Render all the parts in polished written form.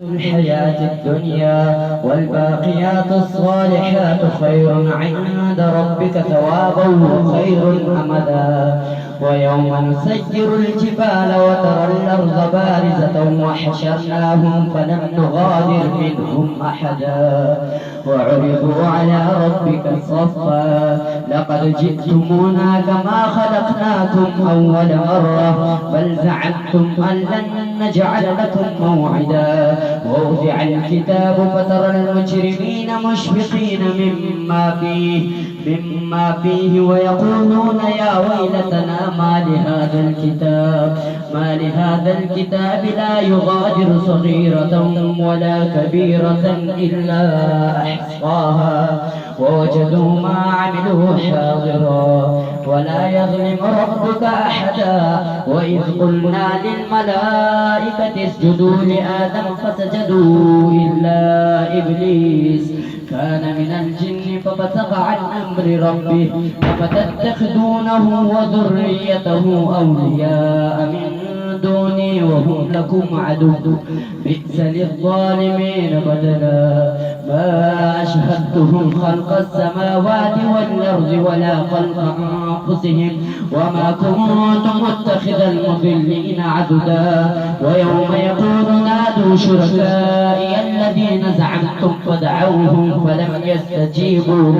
الحياة الدنيا والباقيات الصالحات خير عند ربك ثوابا وخير أمدا. ويوم نسير الجبال وترى الأرض بارزة وحشرناهم فلم نغادر منهم أحدا وعرضوا على ربك صفا لقد جئتمونا كما خلقناكم أول مرة بل زعمتم أن لن نجعل لكم موعدا. ووضع الكتاب فترى المجرمين مشفقين مما فيه ويقولون يا ويلتنا ما لهذا الكتاب لا يغادر صغيرة ولا كبيرة إلا أحصاها ووجدوا ما عملوا حاضرا ولا يظلم ربك أحدا. وإذ قلنا للملائكة اسجدوا لآدم فسجدوا إلا إبليس كان من الجن ففسق عن أمر ربه أفتتخذونه وذريته أولياء من دوني وهم لكم عدو بئس للظالمين بدلا. ما أشهدتهم خلق السماوات والأرض ولا خلق أنفسهم وما كنت متخذ المضلين عددا. ويوم يقول نادوا شركائي الذين زعمتم فدعوهم فلم يستجيبوا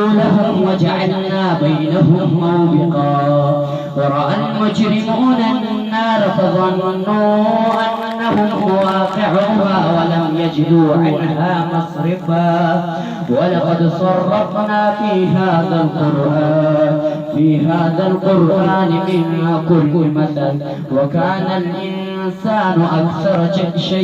لهم وجعلنا بينهم موبقا. ورأى المجرمون النار فظنوا أنهم واقعوها ولم يجدوا عنها مصرفا. ولقد صرفنا في هذا القرآن من كل مثل وكان الإنسان أكثر شيء